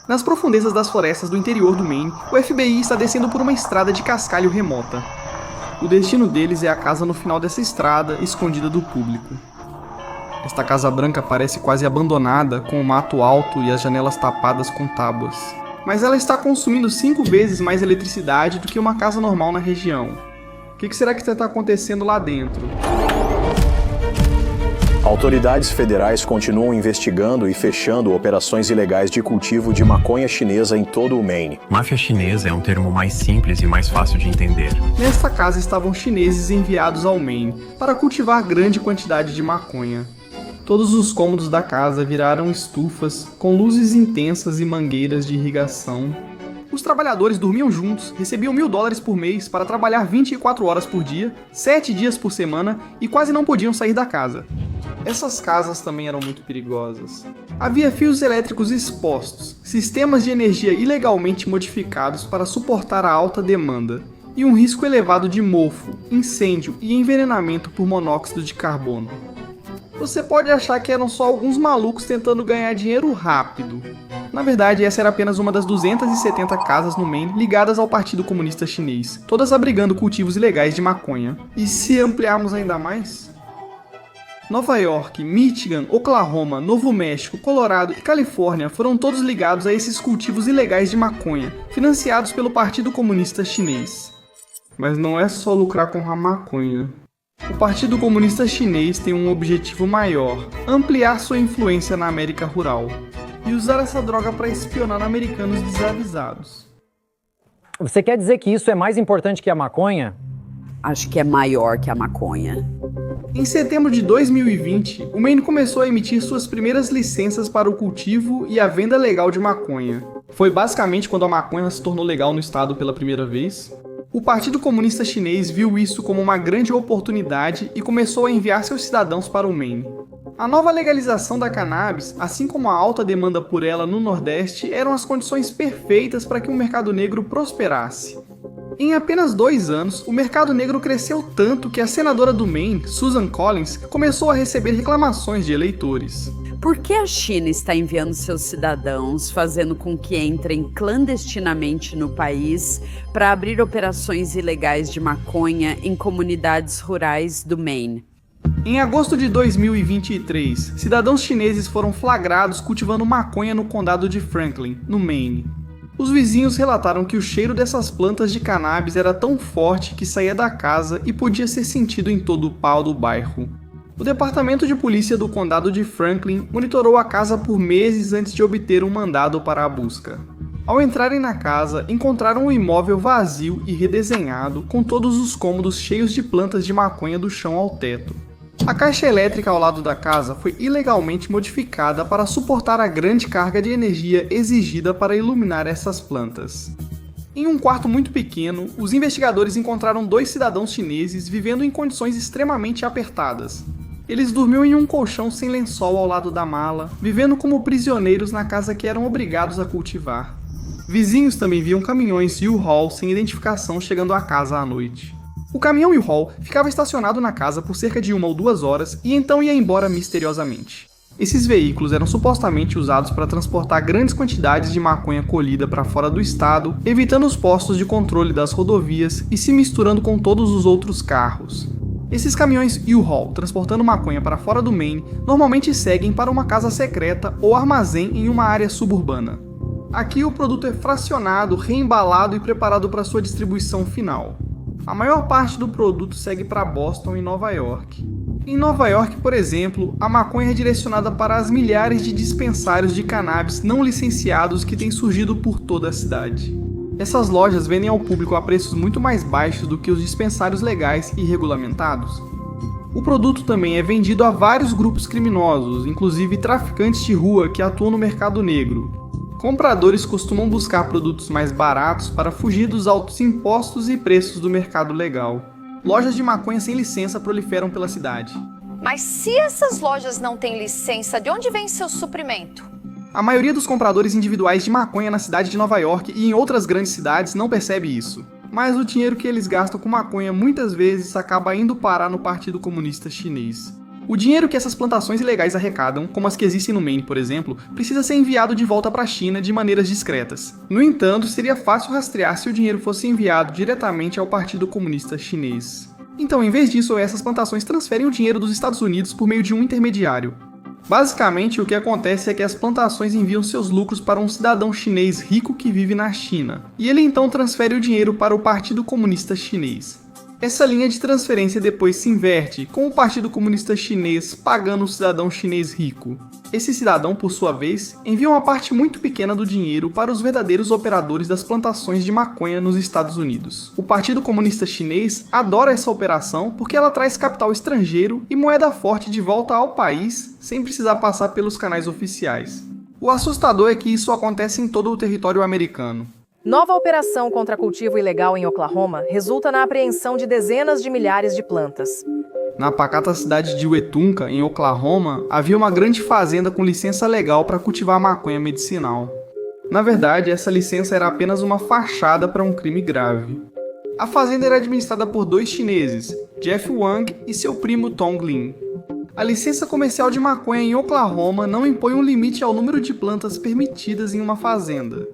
Nas profundezas das florestas do interior do Maine, o FBI está descendo por uma estrada de cascalho remota. O destino deles é a casa no final dessa estrada, escondida do público. Esta casa branca parece quase abandonada, com o mato alto e as janelas tapadas com tábuas. Mas ela está consumindo 5 vezes mais eletricidade do que uma casa normal na região. O que será que está acontecendo lá dentro? Autoridades federais continuam investigando e fechando operações ilegais de cultivo de maconha chinesa em todo o Maine. Máfia chinesa é um termo mais simples e mais fácil de entender. Nesta casa estavam chineses enviados ao Maine para cultivar grande quantidade de maconha. Todos os cômodos da casa viraram estufas, com luzes intensas e mangueiras de irrigação. Os trabalhadores dormiam juntos, recebiam $1.000 por mês para trabalhar 24 horas por dia, 7 dias por semana e quase não podiam sair da casa. Essas casas também eram muito perigosas. Havia fios elétricos expostos, sistemas de energia ilegalmente modificados para suportar a alta demanda, e um risco elevado de mofo, incêndio e envenenamento por monóxido de carbono. Você pode achar que eram só alguns malucos tentando ganhar dinheiro rápido. Na verdade, essa era apenas uma das 270 casas no Maine ligadas ao Partido Comunista Chinês, todas abrigando cultivos ilegais de maconha. E se ampliarmos ainda mais? Nova York, Michigan, Oklahoma, Novo México, Colorado e Califórnia foram todos ligados a esses cultivos ilegais de maconha, financiados pelo Partido Comunista Chinês. Mas não é só lucrar com a maconha. O Partido Comunista Chinês tem um objetivo maior: ampliar sua influência na América rural e usar essa droga para espionar americanos desavisados. Você quer dizer que isso é mais importante que a maconha? Acho que é maior que a maconha. Em setembro de 2020, o Maine começou a emitir suas primeiras licenças para o cultivo e a venda legal de maconha. Foi basicamente quando a maconha se tornou legal no estado pela primeira vez. O Partido Comunista Chinês viu isso como uma grande oportunidade e começou a enviar seus cidadãos para o Maine. A nova legalização da cannabis, assim como a alta demanda por ela no Nordeste, eram as condições perfeitas para que o mercado negro prosperasse. Em apenas 2 anos, o mercado negro cresceu tanto que a senadora do Maine, Susan Collins, começou a receber reclamações de eleitores. Por que a China está enviando seus cidadãos, fazendo com que entrem clandestinamente no país para abrir operações ilegais de maconha em comunidades rurais do Maine? Em agosto de 2023, cidadãos chineses foram flagrados cultivando maconha no condado de Franklin, no Maine. Os vizinhos relataram que o cheiro dessas plantas de cannabis era tão forte que saía da casa e podia ser sentido em todo o pau do bairro. O departamento de polícia do condado de Franklin monitorou a casa por meses antes de obter um mandado para a busca. Ao entrarem na casa, encontraram o imóvel vazio e redesenhado, com todos os cômodos cheios de plantas de maconha do chão ao teto. A caixa elétrica ao lado da casa foi ilegalmente modificada para suportar a grande carga de energia exigida para iluminar essas plantas. Em um quarto muito pequeno, os investigadores encontraram 2 cidadãos chineses vivendo em condições extremamente apertadas. Eles dormiam em um colchão sem lençol ao lado da mala, vivendo como prisioneiros na casa que eram obrigados a cultivar. Vizinhos também viam caminhões U-Haul sem identificação chegando à casa à noite. O caminhão U-Haul ficava estacionado na casa por cerca de 1 ou 2 horas e então ia embora misteriosamente. Esses veículos eram supostamente usados para transportar grandes quantidades de maconha colhida para fora do estado, evitando os postos de controle das rodovias e se misturando com todos os outros carros. Esses caminhões U-Haul transportando maconha para fora do Maine normalmente seguem para uma casa secreta ou armazém em uma área suburbana. Aqui o produto é fracionado, reembalado e preparado para sua distribuição final. A maior parte do produto segue para Boston e Nova York. Em Nova York, por exemplo, a maconha é direcionada para as milhares de dispensários de cannabis não licenciados que têm surgido por toda a cidade. Essas lojas vendem ao público a preços muito mais baixos do que os dispensários legais e regulamentados. O produto também é vendido a vários grupos criminosos, inclusive traficantes de rua que atuam no mercado negro. Compradores costumam buscar produtos mais baratos para fugir dos altos impostos e preços do mercado legal. Lojas de maconha sem licença proliferam pela cidade. Mas se essas lojas não têm licença, de onde vem seu suprimento? A maioria dos compradores individuais de maconha na cidade de Nova York e em outras grandes cidades não percebe isso. Mas o dinheiro que eles gastam com maconha muitas vezes acaba indo parar no Partido Comunista Chinês. O dinheiro que essas plantações ilegais arrecadam, como as que existem no Maine, por exemplo, precisa ser enviado de volta para a China de maneiras discretas. No entanto, seria fácil rastrear se o dinheiro fosse enviado diretamente ao Partido Comunista Chinês. Então, em vez disso, essas plantações transferem o dinheiro dos Estados Unidos por meio de um intermediário. Basicamente, o que acontece é que as plantações enviam seus lucros para um cidadão chinês rico que vive na China, e ele então transfere o dinheiro para o Partido Comunista Chinês. Essa linha de transferência depois se inverte, com o Partido Comunista Chinês pagando o cidadão chinês rico. Esse cidadão, por sua vez, envia uma parte muito pequena do dinheiro para os verdadeiros operadores das plantações de maconha nos Estados Unidos. O Partido Comunista Chinês adora essa operação porque ela traz capital estrangeiro e moeda forte de volta ao país sem precisar passar pelos canais oficiais. O assustador é que isso acontece em todo o território americano. Nova operação contra cultivo ilegal em Oklahoma resulta na apreensão de dezenas de milhares de plantas. Na pacata cidade de Wetumpka, em Oklahoma, havia uma grande fazenda com licença legal para cultivar maconha medicinal. Na verdade, essa licença era apenas uma fachada para um crime grave. A fazenda era administrada por dois chineses, Jeff Wang e seu primo Tong Lin. A licença comercial de maconha em Oklahoma não impõe um limite ao número de plantas permitidas em uma fazenda.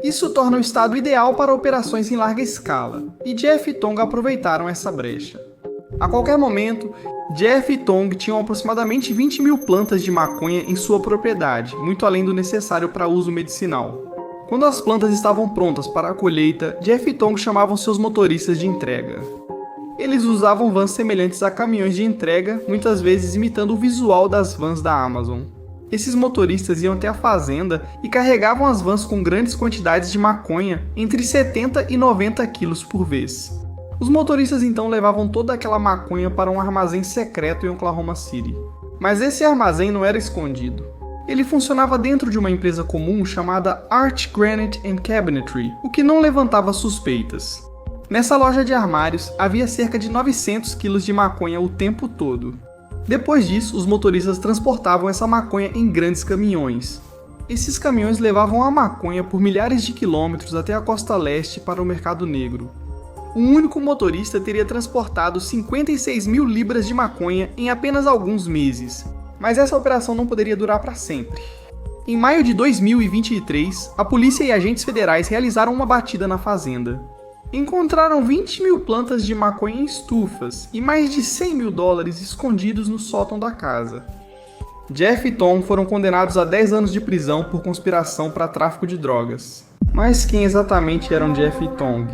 Isso torna o estado ideal para operações em larga escala, e Jeff e Tong aproveitaram essa brecha. A qualquer momento, Jeff e Tong tinham aproximadamente 20 mil plantas de maconha em sua propriedade, muito além do necessário para uso medicinal. Quando as plantas estavam prontas para a colheita, Jeff e Tong chamavam seus motoristas de entrega. Eles usavam vans semelhantes a caminhões de entrega, muitas vezes imitando o visual das vans da Amazon. Esses motoristas iam até a fazenda e carregavam as vans com grandes quantidades de maconha, entre 70 e 90 quilos por vez. Os motoristas então levavam toda aquela maconha para um armazém secreto em Oklahoma City. Mas esse armazém não era escondido. Ele funcionava dentro de uma empresa comum chamada Arch Granite and Cabinetry, o que não levantava suspeitas. Nessa loja de armários havia cerca de 900 quilos de maconha o tempo todo. Depois disso, os motoristas transportavam essa maconha em grandes caminhões. Esses caminhões levavam a maconha por milhares de quilômetros até a costa leste para o mercado negro. Um único motorista teria transportado 56 mil libras de maconha em apenas alguns meses. Mas essa operação não poderia durar para sempre. Em maio de 2023, a polícia e agentes federais realizaram uma batida na fazenda. Encontraram 20 mil plantas de maconha em estufas e mais de 100 mil dólares escondidos no sótão da casa. Jeff e Tom foram condenados a 10 anos de prisão por conspiração para tráfico de drogas. Mas quem exatamente eram Jeff e Tong?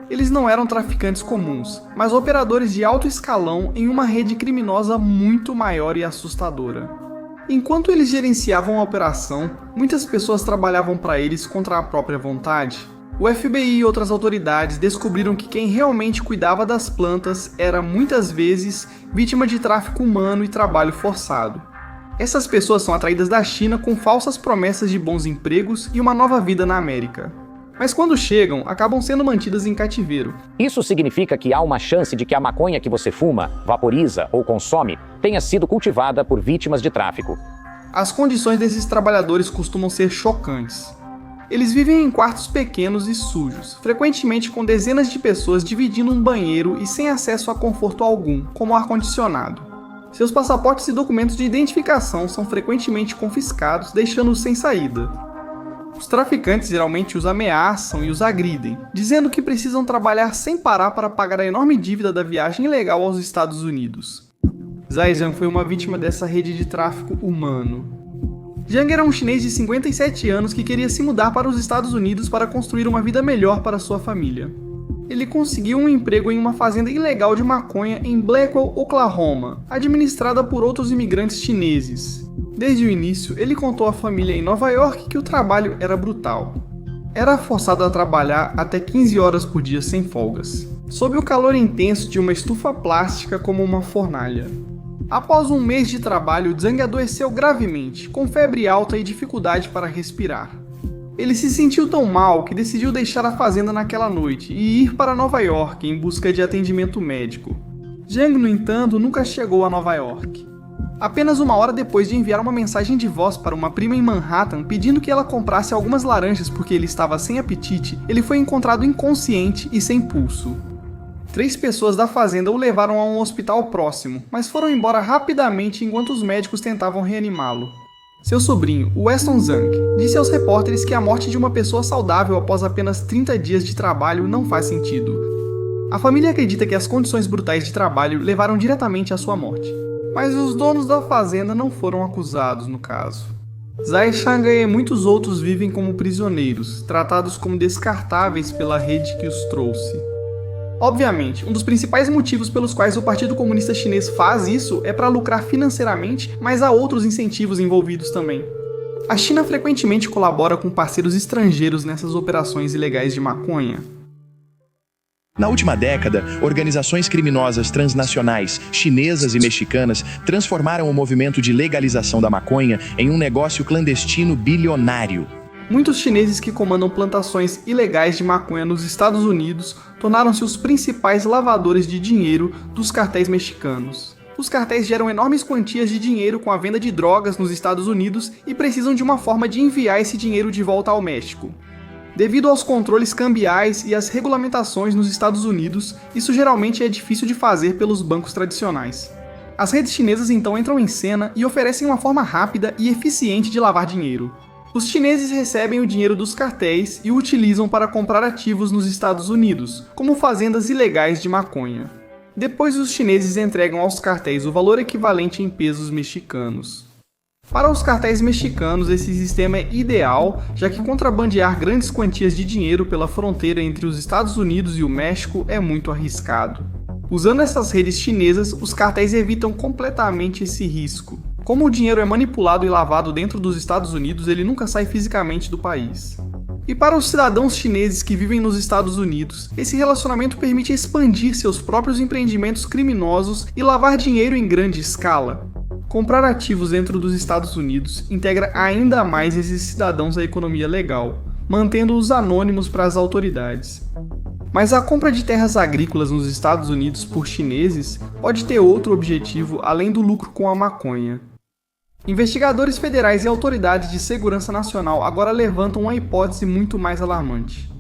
Eles não eram traficantes comuns, mas operadores de alto escalão em uma rede criminosa muito maior e assustadora. Enquanto eles gerenciavam a operação, muitas pessoas trabalhavam para eles contra a própria vontade. O FBI e outras autoridades descobriram que quem realmente cuidava das plantas era, muitas vezes, vítima de tráfico humano e trabalho forçado. Essas pessoas são atraídas da China com falsas promessas de bons empregos e uma nova vida na América. Mas quando chegam, acabam sendo mantidas em cativeiro. Isso significa que há uma chance de que a maconha que você fuma, vaporiza ou consome tenha sido cultivada por vítimas de tráfico. As condições desses trabalhadores costumam ser chocantes. Eles vivem em quartos pequenos e sujos, frequentemente com dezenas de pessoas dividindo um banheiro e sem acesso a conforto algum, como ar-condicionado. Seus passaportes e documentos de identificação são frequentemente confiscados, deixando-os sem saída. Os traficantes geralmente os ameaçam e os agridem, dizendo que precisam trabalhar sem parar para pagar a enorme dívida da viagem ilegal aos Estados Unidos. Zai Zhang foi uma vítima dessa rede de tráfico humano. Zhang era um chinês de 57 anos que queria se mudar para os Estados Unidos para construir uma vida melhor para sua família. Ele conseguiu um emprego em uma fazenda ilegal de maconha em Blackwell, Oklahoma, administrada por outros imigrantes chineses. Desde o início, ele contou à família em Nova York que o trabalho era brutal. Era forçado a trabalhar até 15 horas por dia sem folgas, sob o calor intenso de uma estufa plástica como uma fornalha. Após um mês de trabalho, Zhang adoeceu gravemente, com febre alta e dificuldade para respirar. Ele se sentiu tão mal que decidiu deixar a fazenda naquela noite e ir para Nova York em busca de atendimento médico. Zhang, no entanto, nunca chegou a Nova York. Apenas uma hora depois de enviar uma mensagem de voz para uma prima em Manhattan pedindo que ela comprasse algumas laranjas porque ele estava sem apetite, ele foi encontrado inconsciente e sem pulso. 3 pessoas da fazenda o levaram a um hospital próximo, mas foram embora rapidamente enquanto os médicos tentavam reanimá-lo. Seu sobrinho, Weston Zhang, disse aos repórteres que a morte de uma pessoa saudável após apenas 30 dias de trabalho não faz sentido. A família acredita que as condições brutais de trabalho levaram diretamente à sua morte, mas os donos da fazenda não foram acusados no caso. Zhai Shangai e muitos outros vivem como prisioneiros, tratados como descartáveis pela rede que os trouxe. Obviamente, um dos principais motivos pelos quais o Partido Comunista Chinês faz isso é para lucrar financeiramente, mas há outros incentivos envolvidos também. A China frequentemente colabora com parceiros estrangeiros nessas operações ilegais de maconha. Na última década, organizações criminosas transnacionais, chinesas e mexicanas, transformaram o movimento de legalização da maconha em um negócio clandestino bilionário. Muitos chineses que comandam plantações ilegais de maconha nos Estados Unidos tornaram-se os principais lavadores de dinheiro dos cartéis mexicanos. Os cartéis geram enormes quantias de dinheiro com a venda de drogas nos Estados Unidos e precisam de uma forma de enviar esse dinheiro de volta ao México. Devido aos controles cambiais e às regulamentações nos Estados Unidos, isso geralmente é difícil de fazer pelos bancos tradicionais. As redes chinesas então entram em cena e oferecem uma forma rápida e eficiente de lavar dinheiro. Os chineses recebem o dinheiro dos cartéis e o utilizam para comprar ativos nos Estados Unidos, como fazendas ilegais de maconha. Depois os chineses entregam aos cartéis o valor equivalente em pesos mexicanos. Para os cartéis mexicanos, esse sistema é ideal, já que contrabandear grandes quantias de dinheiro pela fronteira entre os Estados Unidos e o México é muito arriscado. Usando essas redes chinesas, os cartéis evitam completamente esse risco. Como o dinheiro é manipulado e lavado dentro dos Estados Unidos, ele nunca sai fisicamente do país. E para os cidadãos chineses que vivem nos Estados Unidos, esse relacionamento permite expandir seus próprios empreendimentos criminosos e lavar dinheiro em grande escala. Comprar ativos dentro dos Estados Unidos integra ainda mais esses cidadãos à economia legal, mantendo-os anônimos para as autoridades. Mas a compra de terras agrícolas nos Estados Unidos por chineses pode ter outro objetivo além do lucro com a maconha. Investigadores federais e autoridades de segurança nacional agora levantam uma hipótese muito mais alarmante.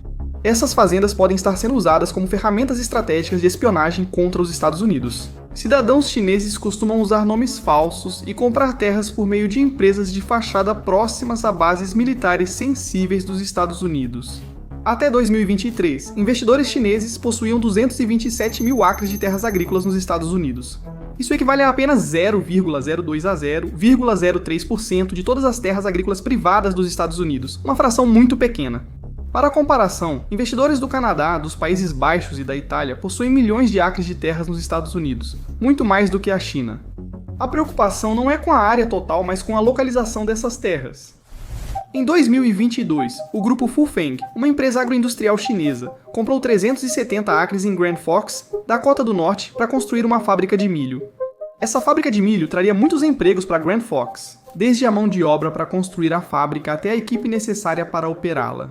Essas fazendas podem estar sendo usadas como ferramentas estratégicas de espionagem contra os Estados Unidos. Cidadãos chineses costumam usar nomes falsos e comprar terras por meio de empresas de fachada próximas a bases militares sensíveis dos Estados Unidos. Até 2023, investidores chineses possuíam 227 mil acres de terras agrícolas nos Estados Unidos. Isso equivale a apenas 0,02 a 0,03% de todas as terras agrícolas privadas dos Estados Unidos, uma fração muito pequena. Para comparação, investidores do Canadá, dos Países Baixos e da Itália possuem milhões de acres de terras nos Estados Unidos, muito mais do que a China. A preocupação não é com a área total, mas com a localização dessas terras. Em 2022, o grupo Fufeng, uma empresa agroindustrial chinesa, comprou 370 acres em Grand Forks, Dakota do Norte, para construir uma fábrica de milho. Essa fábrica de milho traria muitos empregos para Grand Forks, desde a mão de obra para construir a fábrica até a equipe necessária para operá-la.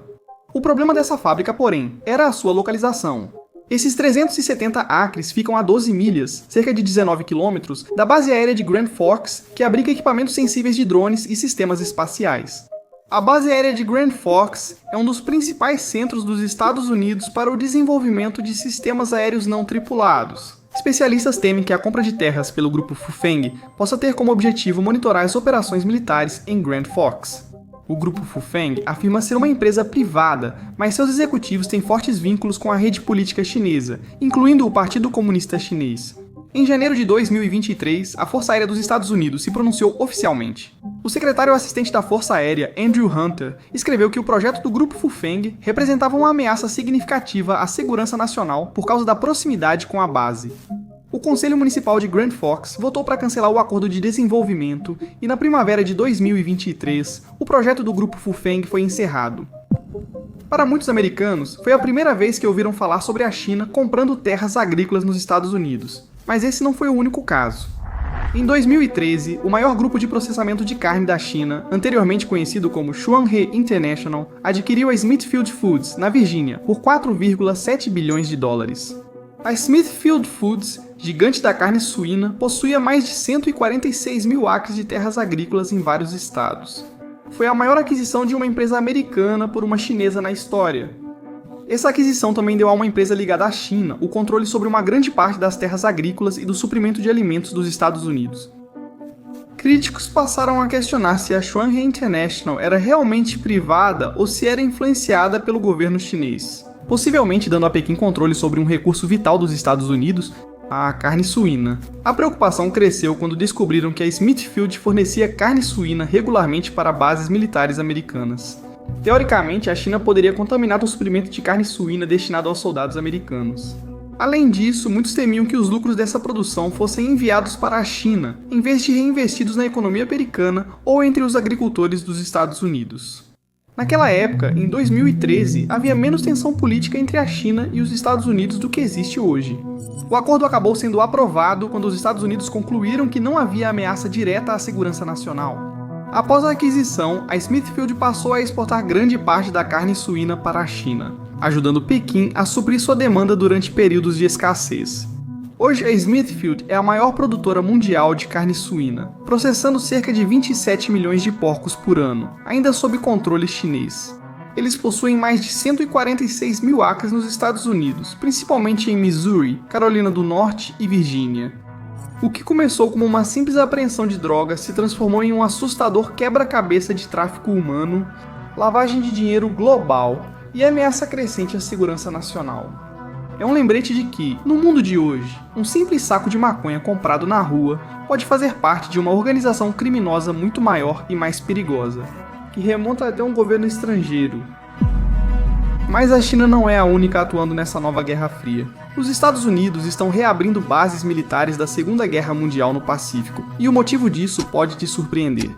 O problema dessa fábrica, porém, era a sua localização. Esses 370 acres ficam a 12 milhas, cerca de 19 quilômetros, da base aérea de Grand Forks, que abriga equipamentos sensíveis de drones e sistemas espaciais. A base aérea de Grand Forks é um dos principais centros dos Estados Unidos para o desenvolvimento de sistemas aéreos não tripulados. Especialistas temem que a compra de terras pelo grupo Fufeng possa ter como objetivo monitorar as operações militares em Grand Forks. O grupo Fufeng afirma ser uma empresa privada, mas seus executivos têm fortes vínculos com a rede política chinesa, incluindo o Partido Comunista Chinês. Em janeiro de 2023, a Força Aérea dos Estados Unidos se pronunciou oficialmente. O secretário assistente da Força Aérea, Andrew Hunter, escreveu que o projeto do grupo Fufeng representava uma ameaça significativa à segurança nacional por causa da proximidade com a base. O Conselho Municipal de Grand Forks votou para cancelar o acordo de desenvolvimento e na primavera de 2023, o projeto do grupo Fufeng foi encerrado. Para muitos americanos, foi a primeira vez que ouviram falar sobre a China comprando terras agrícolas nos Estados Unidos. Mas esse não foi o único caso. Em 2013, o maior grupo de processamento de carne da China, anteriormente conhecido como Xuanhe International, adquiriu a Smithfield Foods, na Virgínia, por 4,7 bilhões de dólares. A Smithfield Foods, gigante da carne suína, possuía mais de 146 mil acres de terras agrícolas em vários estados. Foi a maior aquisição de uma empresa americana por uma chinesa na história. Essa aquisição também deu a uma empresa ligada à China o controle sobre uma grande parte das terras agrícolas e do suprimento de alimentos dos Estados Unidos. Críticos passaram a questionar se a Shuanghe International era realmente privada ou se era influenciada pelo governo chinês, possivelmente dando a Pequim controle sobre um recurso vital dos Estados Unidos, a carne suína. A preocupação cresceu quando descobriram que a Smithfield fornecia carne suína regularmente para bases militares americanas. Teoricamente, a China poderia contaminar o suprimento de carne suína destinado aos soldados americanos. Além disso, muitos temiam que os lucros dessa produção fossem enviados para a China, em vez de reinvestidos na economia americana ou entre os agricultores dos Estados Unidos. Naquela época, em 2013, havia menos tensão política entre a China e os Estados Unidos do que existe hoje. O acordo acabou sendo aprovado quando os Estados Unidos concluíram que não havia ameaça direta à segurança nacional. Após a aquisição, a Smithfield passou a exportar grande parte da carne suína para a China, ajudando Pequim a suprir sua demanda durante períodos de escassez. Hoje, a Smithfield é a maior produtora mundial de carne suína, processando cerca de 27 milhões de porcos por ano, ainda sob controle chinês. Eles possuem mais de 146 mil acres nos Estados Unidos, principalmente em Missouri, Carolina do Norte e Virgínia. O que começou como uma simples apreensão de drogas se transformou em um assustador quebra-cabeça de tráfico humano, lavagem de dinheiro global e ameaça crescente à segurança nacional. É um lembrete de que, no mundo de hoje, um simples saco de maconha comprado na rua pode fazer parte de uma organização criminosa muito maior e mais perigosa, que remonta até um governo estrangeiro. Mas a China não é a única atuando nessa nova Guerra Fria. Os Estados Unidos estão reabrindo bases militares da Segunda Guerra Mundial no Pacífico, e o motivo disso pode te surpreender.